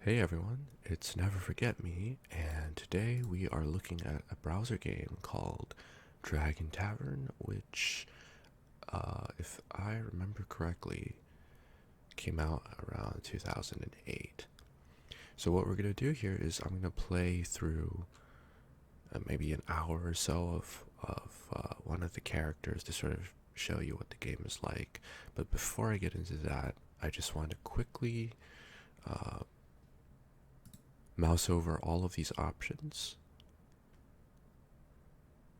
Hey everyone, it's Never Forget Me, and today we are looking at a browser game called Dragon Tavern, which, if I remember correctly, came out around 2008. So, what we're going to do here is I'm going to play through maybe an hour or so of one of the characters to sort of show you what the game is like. But before I get into that, I just want to quickly uh, mouse over all of these options.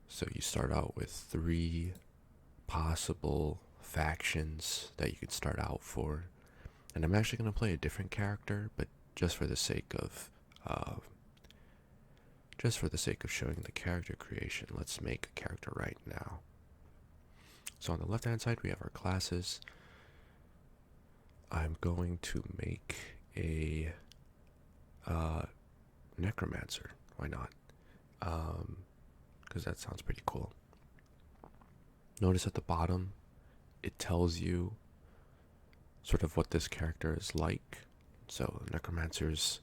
So you start out with three possible factions that you could start out for. And I'm actually going to play a different character, but just for the sake of uh, showing the character creation, let's make a character right now. So on the left hand side we have our classes. I'm going to make a necromancer. Why not? Because that sounds pretty cool. Notice at the bottom it tells you sort of what this character is like. So necromancers'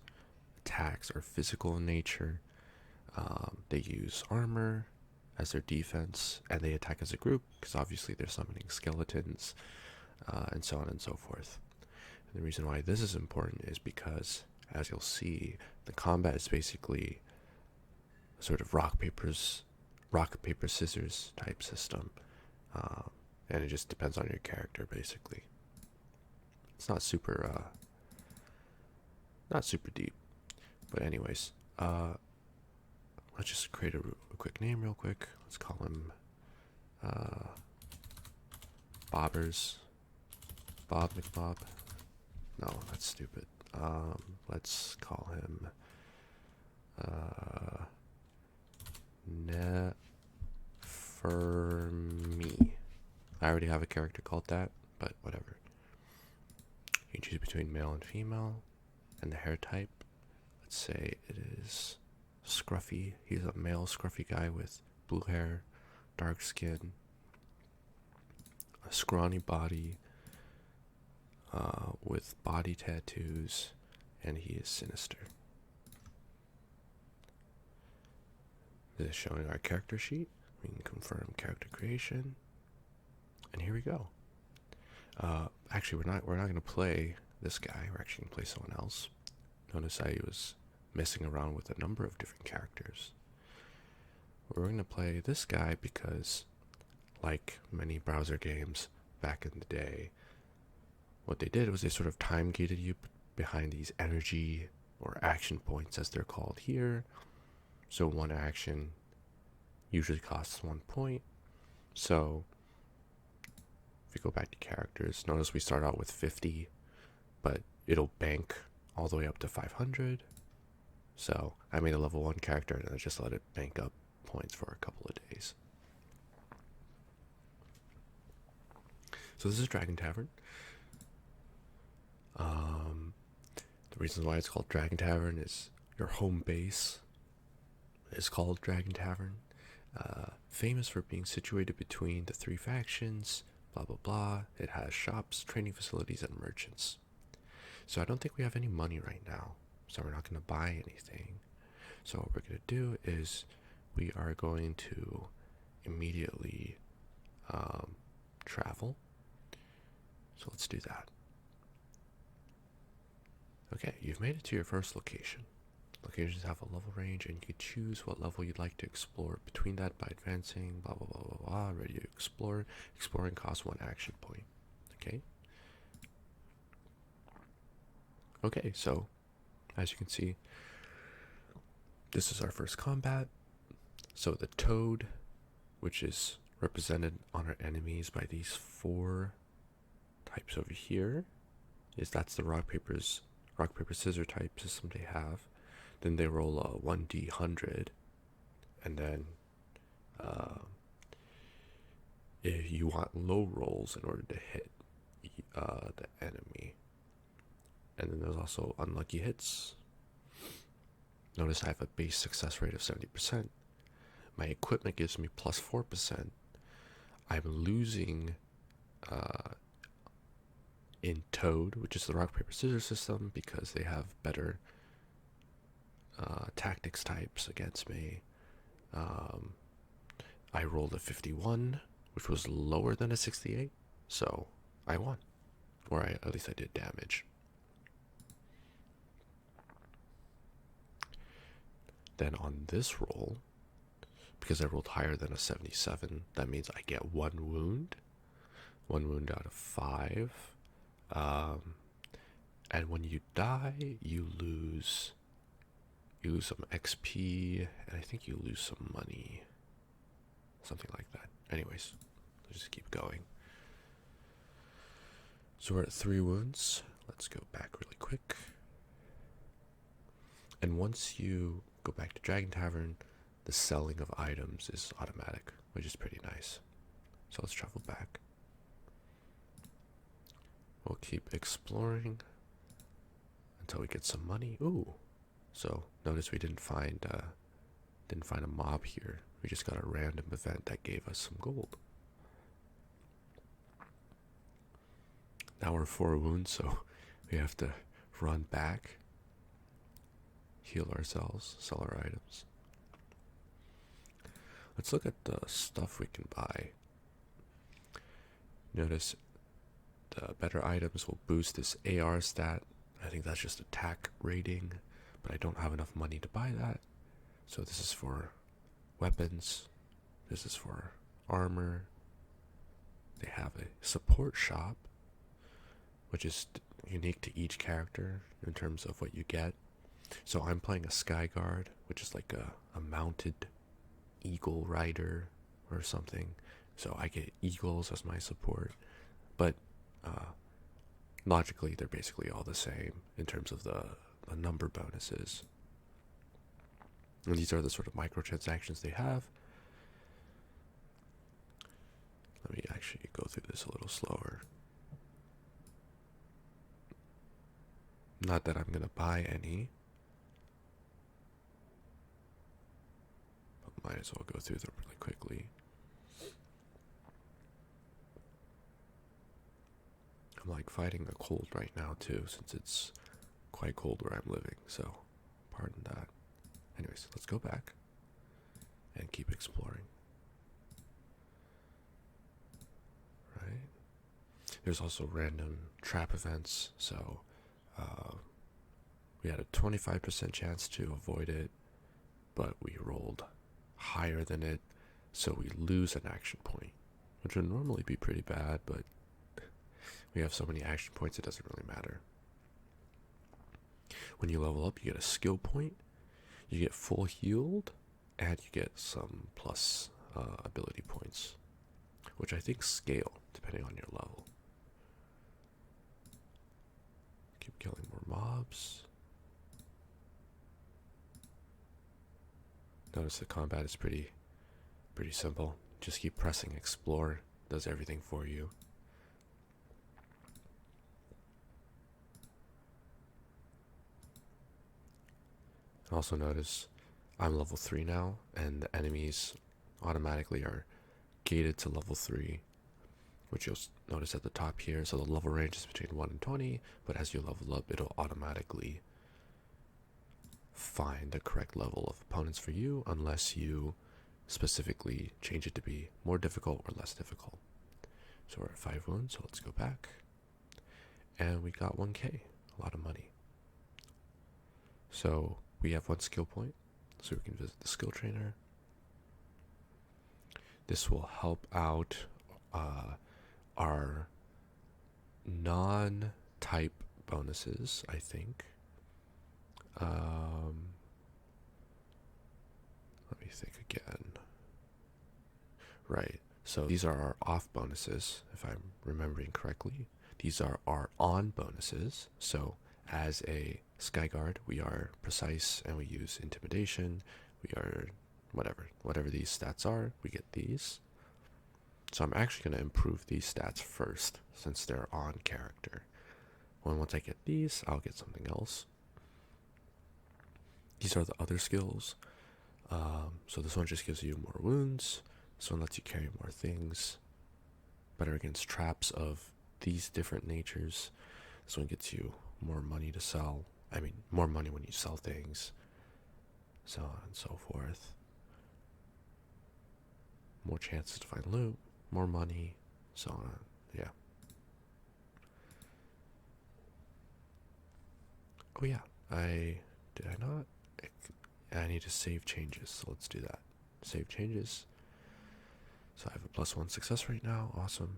attacks are physical in nature. They use armor as their defense, and they attack as a group because obviously they're summoning skeletons, and so on and so forth. And the reason why this is important is because, as you'll see, the combat is basically sort of rock paper scissors type system, and it just depends on your character basically. It's not super deep, but anyways, let's just create a quick name real quick. Let's call him Bobbers, Bob McBob. No, that's stupid. Let's call him Nefermi. I already have a character called that, but whatever. You can choose between male and female, and the hair type. Let's say it is scruffy. He's a male scruffy guy with blue hair, dark skin, a scrawny body, with body tattoos, and he is sinister. This is showing our character sheet. We can confirm character creation, and here we go. Actually, we're not going to play this guy. We're actually going to play someone else. Notice I was messing around with a number of different characters. We're going to play this guy because, like many browser games back in the day, what they did was they sort of time gated you behind these energy or action points, as they're called here. So one action usually costs 1 point. So if we go back to characters, notice we start out with 50, but it'll bank all the way up to 500. So I made a level 1 character and I just let it bank up points for a couple of days. So this is Dragon Tavern. The reason why it's called Dragon Tavern is your home base is called Dragon Tavern. Famous for being situated between the three factions, blah blah blah. It has shops, training facilities, and merchants. So I don't think we have any money right now, so we're not going to buy anything. So what we're going to do is we are going to immediately travel. So let's do that. Okay, you've made it to your first location. Locations have a level range, and you can choose what level you'd like to explore. Between that, by advancing, blah blah blah blah blah. Ready to explore. Exploring costs 1 action point. Okay. Okay, so as you can see, this is our first combat. So the toad, which is represented on our enemies by these 4 types over here, that's the rock paper scissor type system they have. Then they roll a 1d100, and then if you want low rolls in order to hit the enemy. And then there's also unlucky hits. Notice I have a base success rate of 70%. My equipment gives me plus 4%. I'm losing in Toad, which is the rock, paper, scissors system, because they have better tactics types against me. I rolled a 51, which was lower than a 68, so I won. Or at least I did damage. Then on this roll, because I rolled higher than a 77, that means I get 1 wound out of 5. And when you die, you lose some XP, and I think you lose some money, something like that. Anyways, let's just keep going. So we're at 3 wounds. Let's go back really quick. And once you go back to Dragon Tavern, the selling of items is automatic, which is pretty nice. So let's travel back. We'll keep exploring until we get some money. Ooh. So notice we didn't find a mob here. We just got a random event that gave us some gold. Now we're 4 wounds, so we have to run back, heal ourselves, sell our items. Let's look at the stuff we can buy. Notice the better items will boost this AR stat. I think that's just attack rating, but I don't have enough money to buy that. So this is for weapons. This is for armor. They have a support shop, which is unique to each character in terms of what you get. So I'm playing a Sky Guard, which is like a mounted eagle rider or something. So I get eagles as my support. But logically, they're basically all the same in terms of the number bonuses. And these are the sort of microtransactions they have. Let me actually go through this a little slower. Not that I'm going to buy any, but might as well go through them really quickly. I'm like fighting a cold right now too, since it's quite cold where I'm living, so pardon that. Anyways, let's go back and keep exploring. Right? There's also random trap events, so we had a 25% chance to avoid it, but we rolled higher than it, so we lose an action point, which would normally be pretty bad, but we have so many action points it doesn't really matter. When you level up, you get a skill point, you get full healed, and you get some plus ability points, which I think scale depending on your level. Keep killing more mobs. Notice the combat is pretty simple. Just keep pressing explore, does everything for you. Also notice I'm level 3 now, and the enemies automatically are gated to level 3, which you'll notice at the top here. So the level range is between 1 and 20, but as you level up, it'll automatically find the correct level of opponents for you, unless you specifically change it to be more difficult or less difficult. So we're at 5 wounds, so let's go back. And we got 1k, a lot of money. So we have 1 skill point, so we can visit the skill trainer. This will help out our non-type bonuses, I think. Let me think again. Right, so these are our off bonuses, if I'm remembering correctly. These are our on bonuses. So as a Skyguard, we are precise and we use intimidation. We are whatever these stats are, we get these. So I'm actually going to improve these stats first, since they're on character. Once I get these, I'll get something else. These are the other skills. So this one just gives you more wounds. This one lets you carry more things. Better against traps of these different natures. This one gets you more money to sell. I mean, more money when you sell things, so on and so forth. More chances to find loot, more money, so on. Yeah. Oh yeah, did I not? I need to save changes, so let's do that. Save changes. So I have a +1 success right now. Awesome.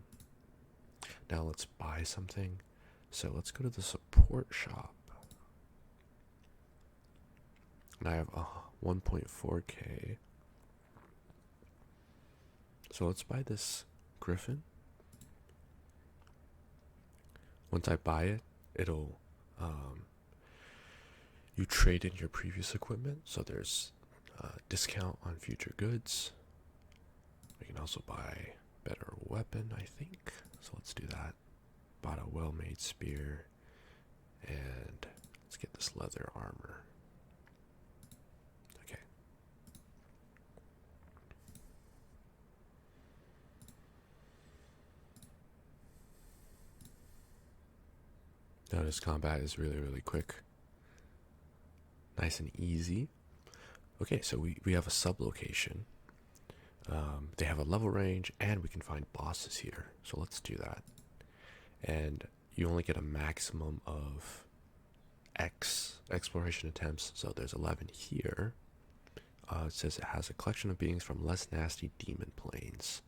Now let's buy something. So let's go to the support shop. And I have 1.4k. So let's buy this griffin. Once I buy it, it'll you trade in your previous equipment, so there's a discount on future goods. We can also buy better weapon, I think. So let's do that. Bought a well-made spear, and let's get this leather armor. Okay. Notice combat is really, really quick. Nice and easy. Okay, so we have a sub-location. They have a level range, and we can find bosses here. So let's do that. And you only get a maximum of X exploration attempts. So there's 11 here. It says it has a collection of beings from less nasty demon planes.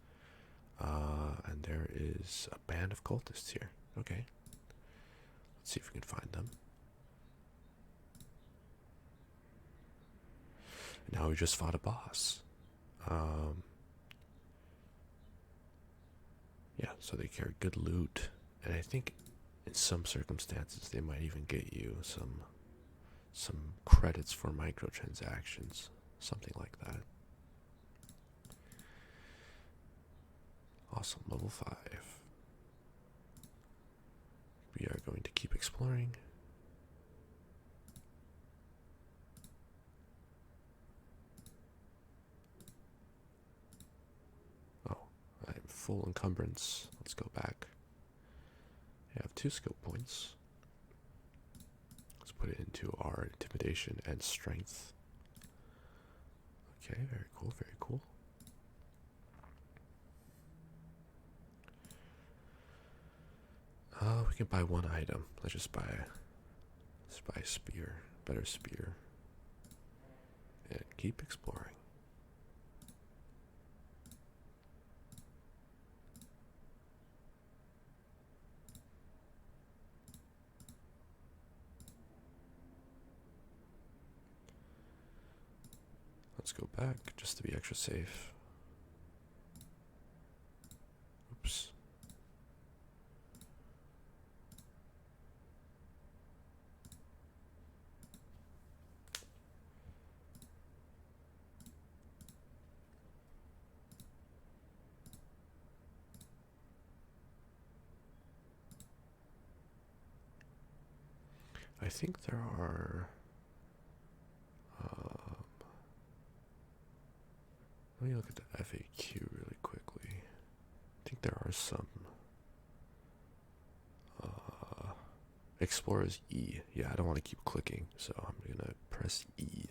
And there is a band of cultists here. Okay. Let's see if we can find them. Now we just fought a boss. Yeah, so they carry good loot. And I think in some circumstances they might even get you some credits for microtransactions. Something like that. Awesome, level 5. We are going to keep exploring. Oh, I have full encumbrance. Let's go back. I have 2 skill points. Let's put it into our intimidation and strength. Okay, very cool, very cool. We can buy 1 item. Let's buy a spear, better spear, and keep exploring. Let's go back just to be extra safe. Oops. I think there are. Let me look at the FAQ really quickly. I think there are some. Explorers E. Yeah, I don't want to keep clicking, so I'm gonna press E.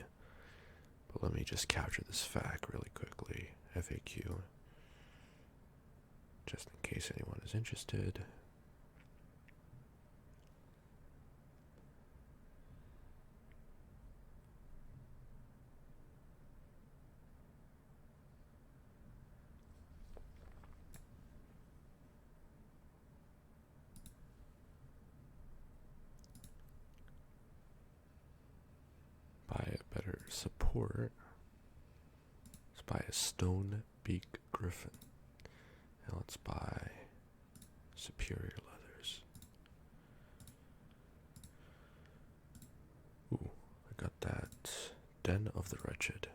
But let me just capture this fact really quickly. FAQ. Just in case anyone is interested. Buy a better support. Let's buy a stone beak griffin. And let's buy superior leathers. Ooh, I got that Den of the Wretched.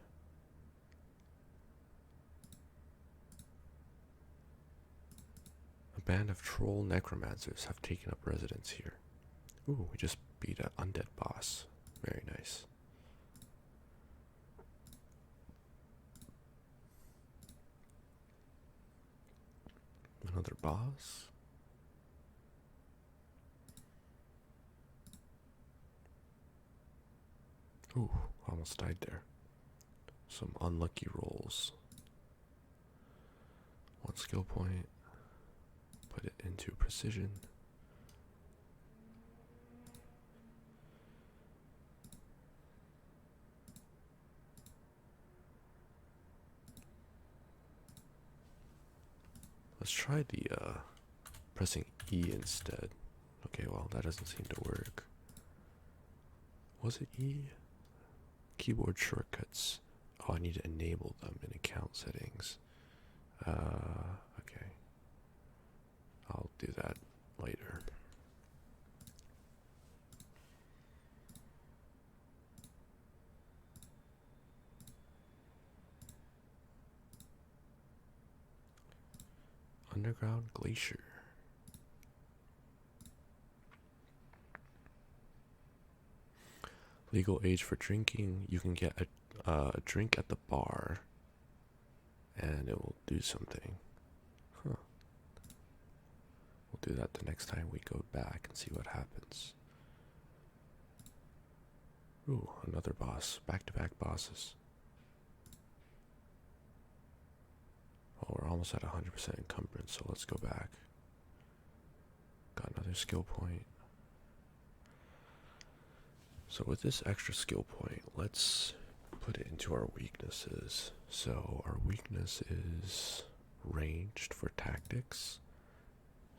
A band of troll necromancers have taken up residence here. Ooh, we just beat an undead boss. Very nice. Another boss. Ooh, almost died there. Some unlucky rolls. One skill point. Put it into precision. Let's try the pressing E instead. Okay, well, that doesn't seem to work. Was it E? Keyboard shortcuts. Oh, I need to enable them in account settings. Okay. I'll do that later. Underground glacier. Legal age for drinking. You can get a drink at the bar, and it will do something. Huh. We'll do that the next time we go back and see what happens. Ooh, another boss. Back-to-back bosses. Oh, we're almost at 100% encumbrance, so let's go back. Got another skill point. So with this extra skill point, let's put it into our weaknesses. So our weakness is ranged for tactics.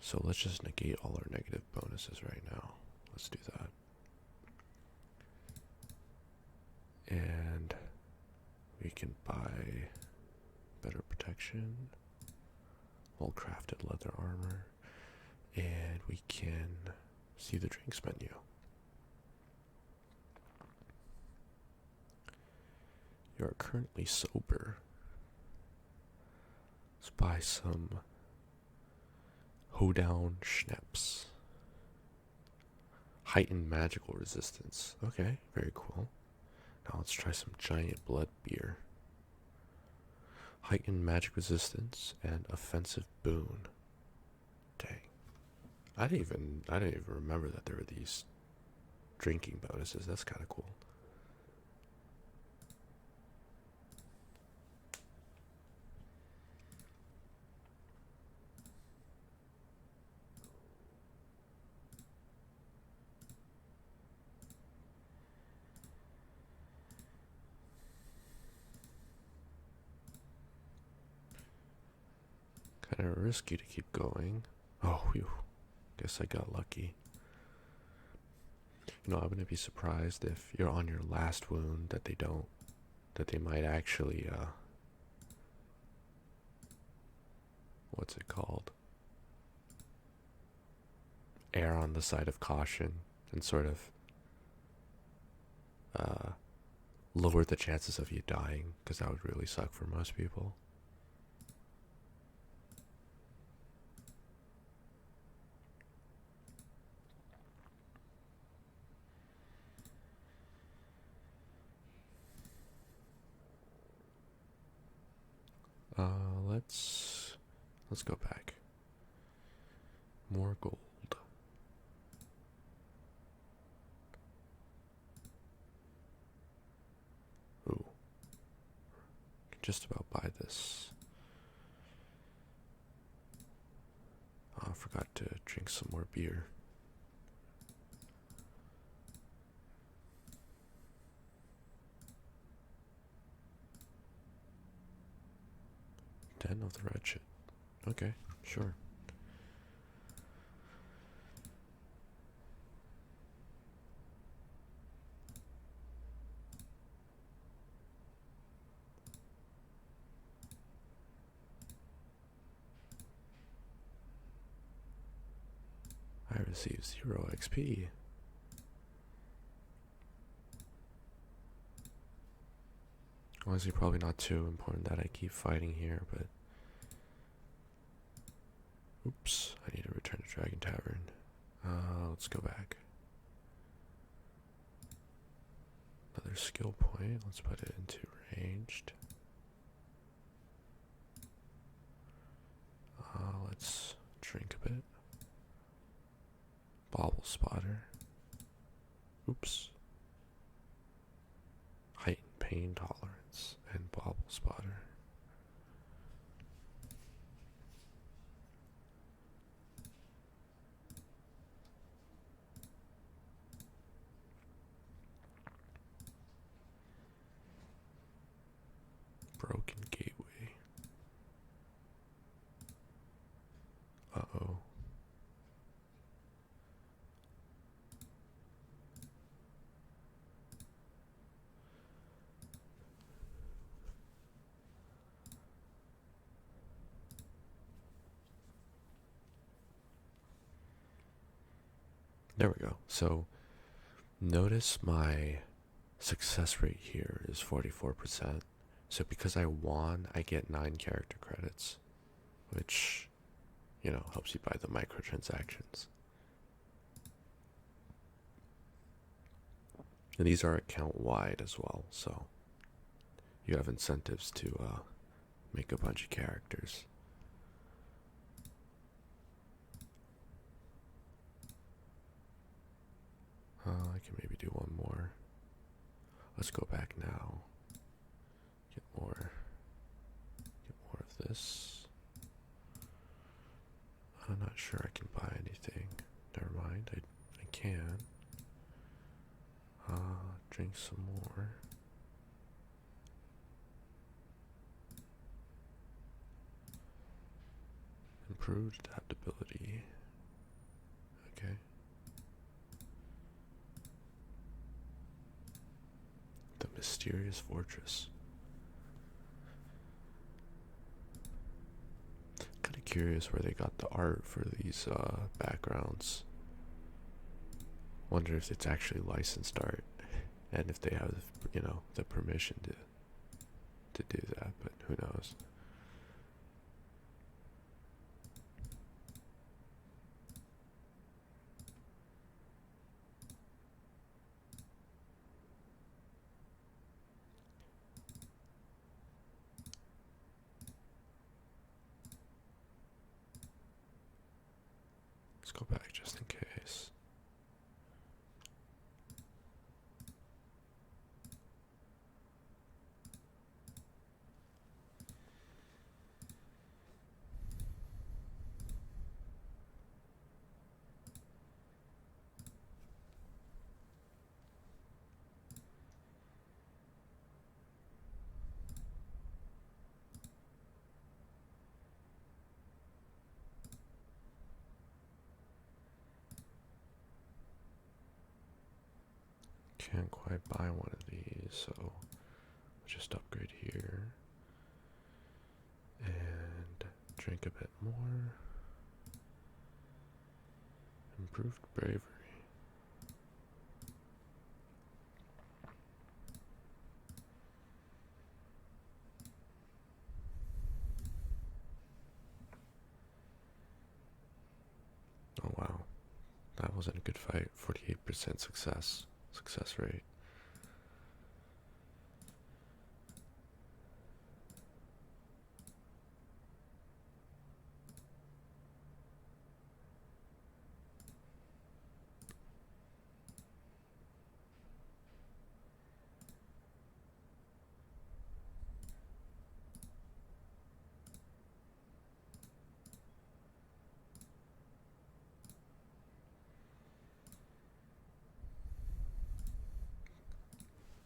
So let's just negate all our negative bonuses right now. Let's do that. And we can buy better protection, well-crafted leather armor, and we can see the drinks menu. You are currently sober. Let's buy some hoedown schnapps. Heightened magical resistance. Okay, very cool. Now let's try some giant blood beer. Heightened magic resistance and offensive boon. Dang. I didn't even remember that there were these drinking bonuses. That's kind of cool. Kind of risky to keep going. Oh, whew. Guess I got lucky. You know, I'm gonna be surprised if you're on your last wound that they might actually, what's it called? Err on the side of caution and sort of, lower the chances of you dying, because that would really suck for most people. Let's go back. More gold. Ooh. Can just about buy this. Oh, I forgot to drink some more beer. Den of the Wretched. Okay, sure. I received 0 XP. Honestly, probably not too important that I keep fighting here, but... Oops, I need to return to Dragon Tavern. Let's go back. Another skill point. Let's put it into ranged. Let's drink a bit. Bauble spotter. Oops. pain tolerance, and bobble spotter. Broken gateway. Uh-oh. There we go. So notice my success rate here is 44%. So because I won, I get 9 character credits, which, helps you buy the microtransactions. And these are account wide as well, so you have incentives to make a bunch of characters. I can maybe do one more. Let's go back now. Get more of this. I'm not sure I can buy anything. Never mind, I can. Drink some more. Improved adaptability. Okay. The mysterious fortress. Kind of curious where they got the art for these backgrounds. Wonder if it's actually licensed art, and if they have, the permission to do that. But who knows? Let's go back just in case. Can't quite buy one of these, so we'll just upgrade here and drink a bit more. Improved bravery. Oh wow, that wasn't a good fight. 48% success rate.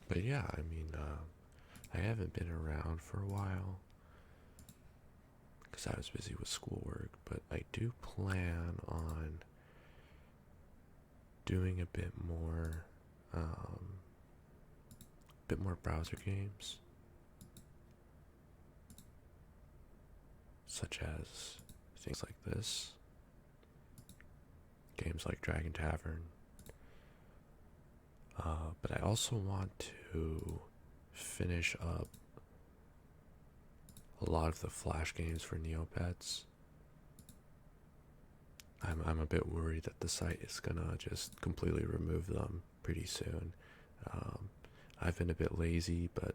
But yeah, I mean, I haven't been around for a while because I was busy with schoolwork, but I do plan on doing a bit more browser games, such as things like this, games like Dragon Tavern. But I also want to finish up a lot of the Flash games for Neopets. I'm a bit worried that the site is gonna just completely remove them pretty soon. I've been a bit lazy, but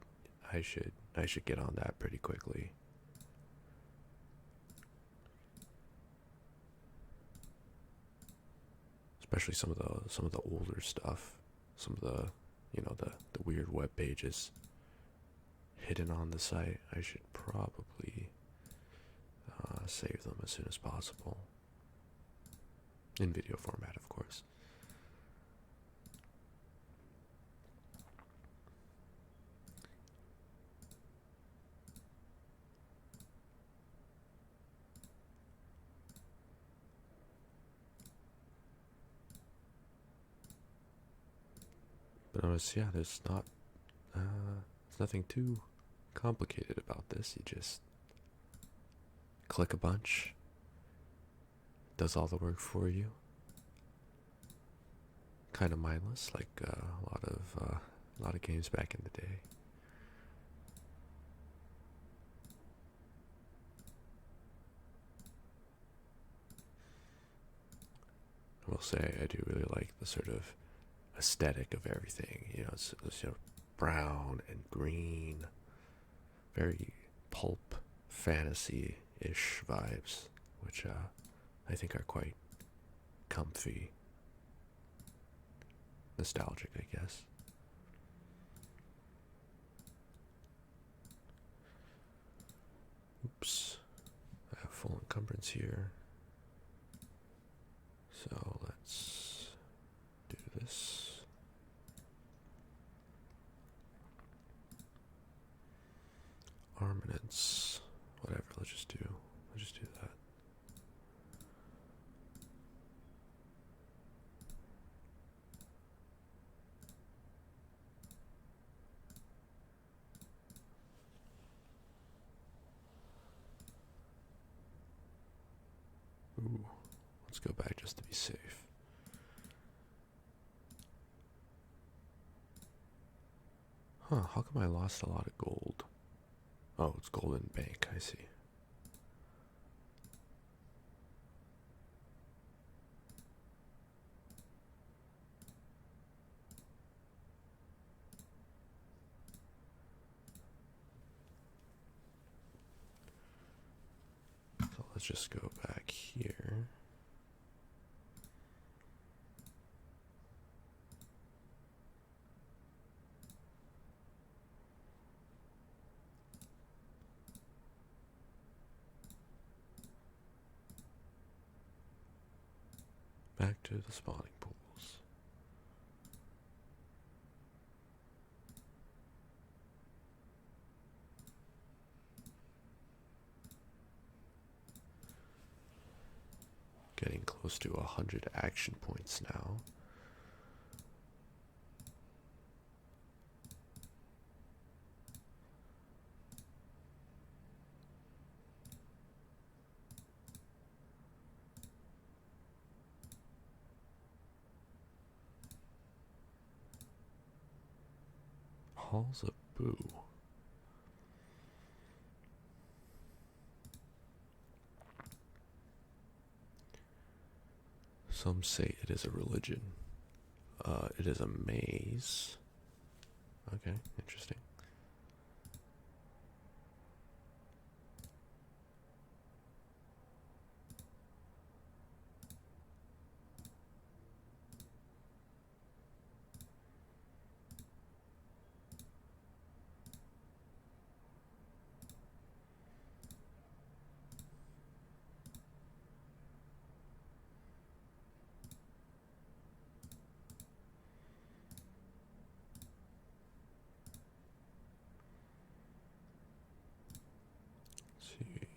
I should get on that pretty quickly. Especially some of the older stuff, some of the the weird web pages. hidden on the site, I should probably save them as soon as possible. In video format, of course. But notice, yeah, there's nothing too complicated about this. You just click a bunch, does all the work for you. Kind of mindless, like a lot of games back in the day. I will say I do really like the sort of aesthetic of everything. It's brown and green, very pulp fantasy-ish vibes, which I think are quite comfy, nostalgic, I guess. Oops, I have full encumbrance here. So let's do this. Armaments, whatever, let's just do that. Ooh, let's go back just to be safe. Huh, how come I lost a lot of gold? Oh, it's Golden Bank, I see. So let's just go back here. Back to the spawning pools. Getting close to 100 action points now. Halls of Boo. Some say it is a religion. It is a maze. Okay, interesting. See,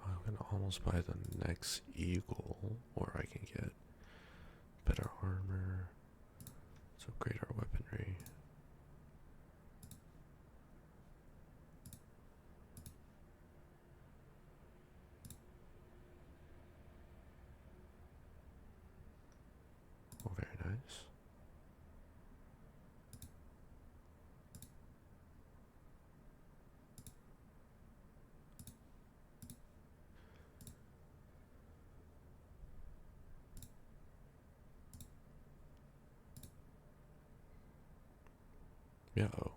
I'm gonna almost buy the next eagle, or I can get better armor, so upgrade our weaponry. Oh, very nice. Yeah. Oh.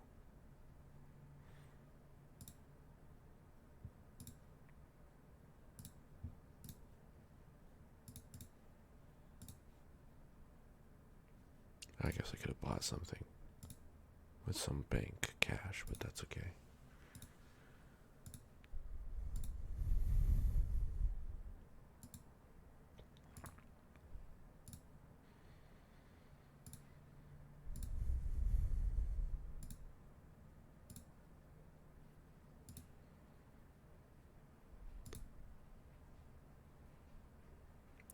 I guess I could have bought something with some bank cash, but that's okay.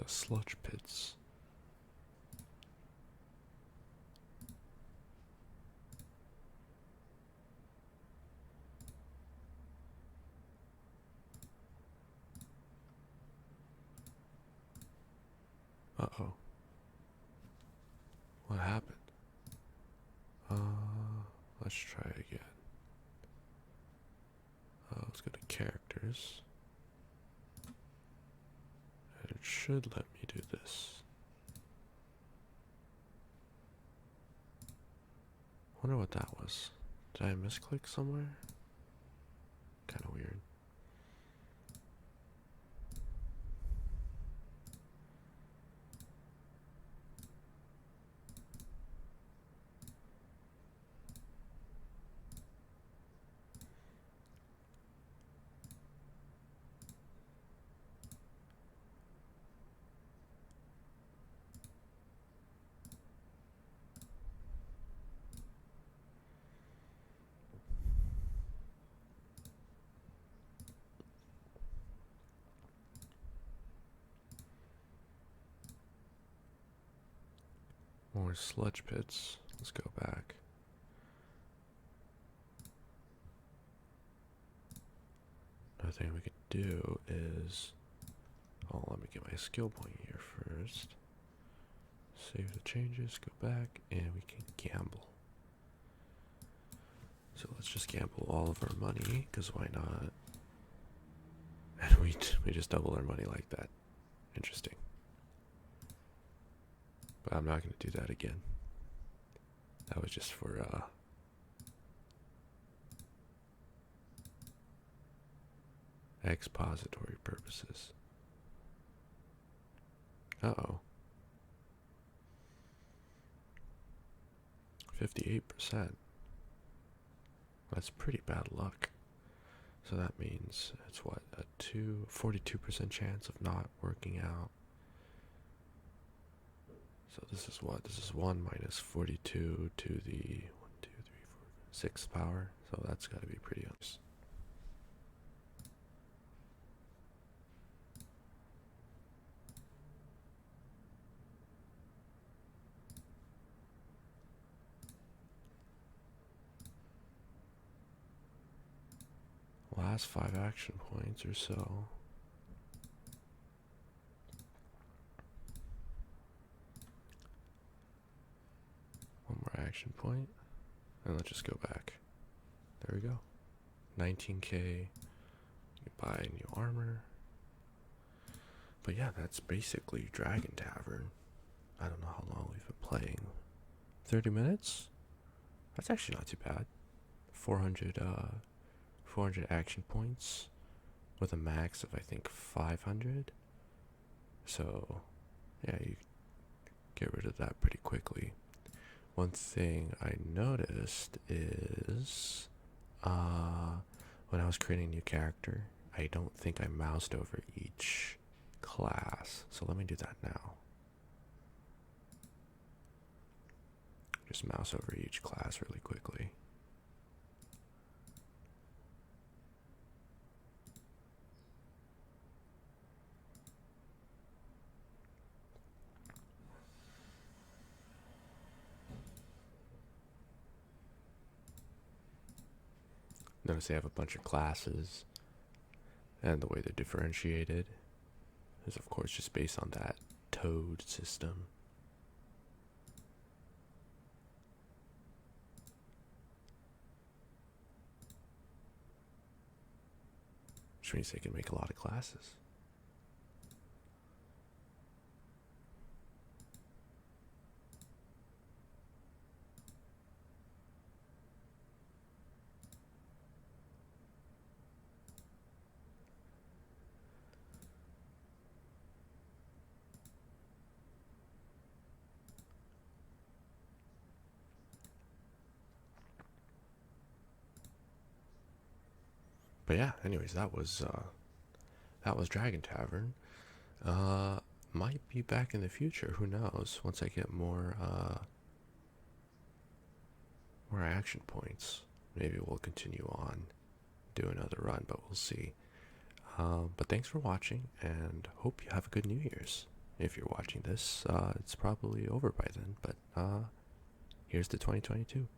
The sludge pits. Uh-oh. What happened? Uh, let's try again. Let's go to characters. And it should let me do this. Wonder what that was. Did I misclick somewhere? Kind of weird. More sludge pits. Let's go back. Another thing we could do is, oh, let me get my skill point here first. Save the changes, go back, and we can gamble. So let's just gamble all of our money, because why not? And we just double our money like that. Interesting. But I'm not going to do that again. That was just for expository purposes. Uh-oh. 58%. That's pretty bad luck. So that means it's what, a 42% chance of not working out. So this is what? This is 1 minus 42 to the 1, 2, 3, 4, 6th power. So that's got to be pretty honest. Last 5 action points or so. One more action point, and let's just go back. There we go. 19k. You buy new armor. But yeah, that's basically Dragon Tavern. I don't know how long we've been playing. 30 minutes? That's actually not too bad. 400 action points with a max of I think 500. So yeah, you get rid of that pretty quickly. One thing I noticed is when I was creating a new character, I don't think I moused over each class. So let me do that now. Just mouse over each class really quickly. Notice they have a bunch of classes, and the way they're differentiated is of course just based on that toad system. Which means they can make a lot of classes. But yeah, anyways, that was Dragon Tavern. Might be back in the future. Who knows? Once I get more action points, maybe we'll continue on, do another run. But we'll see. But thanks for watching, and hope you have a good New Year's. If you're watching this, it's probably over by then. But here's to 2022.